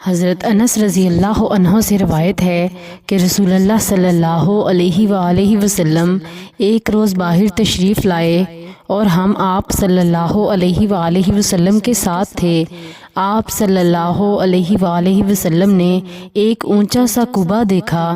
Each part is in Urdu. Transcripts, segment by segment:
حضرت انس رضی اللہ عنہ سے روایت ہے کہ رسول اللہ صلی اللہ علیہ وآلہ وسلم ایک روز باہر تشریف لائے اور ہم آپ صلی اللہ علیہ وآلہ وسلم کے ساتھ تھے۔ آپ صلی اللہ علیہ وآلہ وسلم نے ایک اونچا سا قبہ دیکھا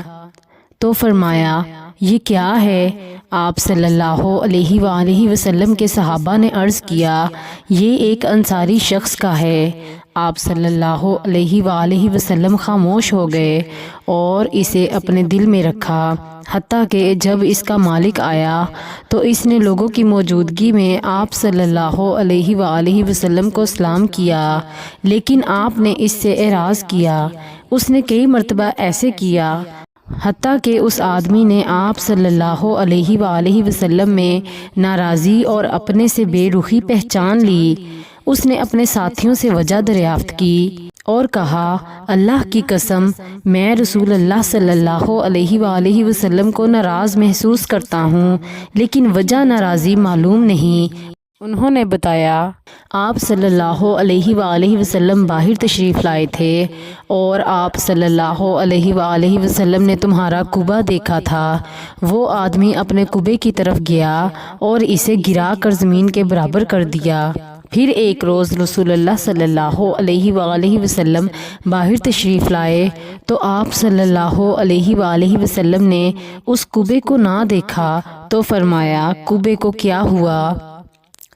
تو فرمایا یہ کیا ہے؟ آپ صلی اللہ علیہ وآلہ وسلم کے صحابہ نے عرض کیا یہ ایک انصاری شخص کا ہے۔ آپ صلی اللہ علیہ وآلہ وسلم خاموش ہو گئے اور اسے اپنے دل میں رکھا، حتیٰ کہ جب اس کا مالک آیا تو اس نے لوگوں کی موجودگی میں آپ صلی اللہ علیہ وآلہ وسلم کو سلام کیا، لیکن آپ نے اس سے اعراض کیا۔ اس نے کئی مرتبہ ایسے کیا حتیٰ کہ اس آدمی نے آپ صلی اللہ علیہ وآلہ وسلم میں ناراضی اور اپنے سے بے رخی پہچان لی۔ اس نے اپنے ساتھیوں سے وجہ دریافت کی اور کہا اللہ کی قسم میں رسول اللہ صلی اللہ علیہ وآلہ وسلم کو ناراض محسوس کرتا ہوں، لیکن وجہ ناراضی معلوم نہیں۔ انہوں نے بتایا آپ صلی اللہ علیہ وآلہ وسلم باہر تشریف لائے تھے اور آپ صلی اللہ علیہ وآلہ وسلم نے تمہارا قبہ دیکھا تھا۔ وہ آدمی اپنے قبے کی طرف گیا اور اسے گرا کر زمین کے برابر کر دیا۔ پھر ایک روز رسول اللہ صلی اللہ علیہ وآلہ وسلم باہر تشریف لائے تو آپ صلی اللہ علیہ وآلہ وسلم نے اس قبے کو نہ دیکھا تو فرمایا قبے کو کیا ہوا؟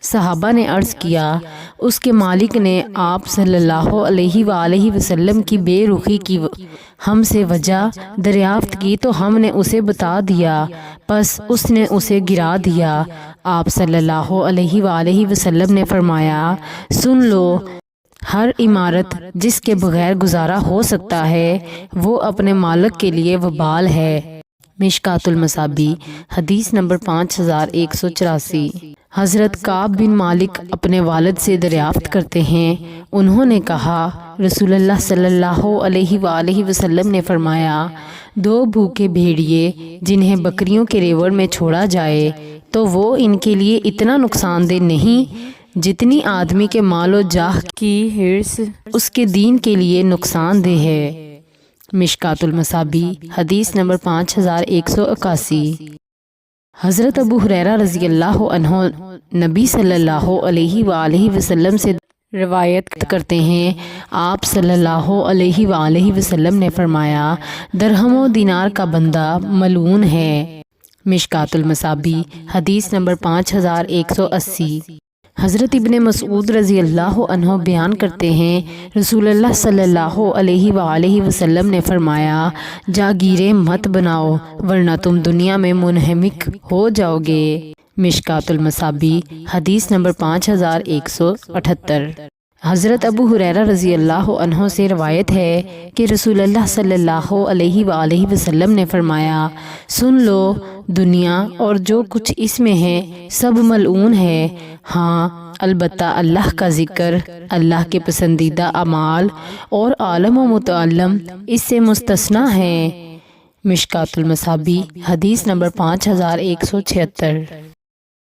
صحابہ نے عرض کیا اس کے مالک نے آپ صلی اللہ علیہ وآلہ وسلم کی بے رخی کی ہم سے وجہ دریافت کی تو ہم نے اسے بتا دیا، پس اس نے اسے گرا دیا۔ آپ صلی اللہ علیہ وآلہ وسلم نے فرمایا سن لو، ہر عمارت جس کے بغیر گزارا ہو سکتا ہے وہ اپنے مالک کے لیے وبال ہے۔ مشکوٰۃ المصابیح حدیث نمبر 5184۔ حضرت کعب بن مالک اپنے والد سے دریافت کرتے ہیں، انہوں نے کہا رسول اللہ صلی اللہ علیہ وآلہ وسلم نے فرمایا دو بھوکے بھیڑیے جنہیں بکریوں کے ریوڑ میں چھوڑا جائے تو وہ ان کے لیے اتنا نقصان دہ نہیں جتنی آدمی کے مال و جاہ کی حرص اس کے دین کے لیے نقصان دہ ہے۔ مشکوٰۃ المصابیح حدیث نمبر 5181۔ حضرت ابو ہریرہ رضی اللہ عنہ نبی صلی اللہ علیہ وآلہ وسلم سے روایت کرتے ہیں آپ صلی اللہ علیہ وآلہ وسلم نے فرمایا درہم و دینار کا بندہ ملعون ہے۔ مشکوٰۃ المصابیح حدیث نمبر 5180۔ حضرت ابن مسعود رضی اللہ عنہ بیان کرتے ہیں رسول اللہ صلی اللہ علیہ وآلہ وسلم نے فرمایا جاگیریں مت بناؤ ورنہ تم دنیا میں منہمک ہو جاؤ گے۔ مشکوٰۃ المصابیح حدیث نمبر 5178۔ حضرت ابو ہریرہ رضی اللہ عنہ سے روایت ہے کہ رسول اللہ صلی اللہ علیہ وآلہ وسلم نے فرمایا سن لو، دنیا اور جو کچھ اس میں ہے سب ملعون ہے، ہاں البتہ اللہ کا ذکر، اللہ کے پسندیدہ اعمال اور عالم و متعلم اس سے مستثنیٰ ہیں۔ مشکوٰۃ المصابیح حدیث نمبر 5176۔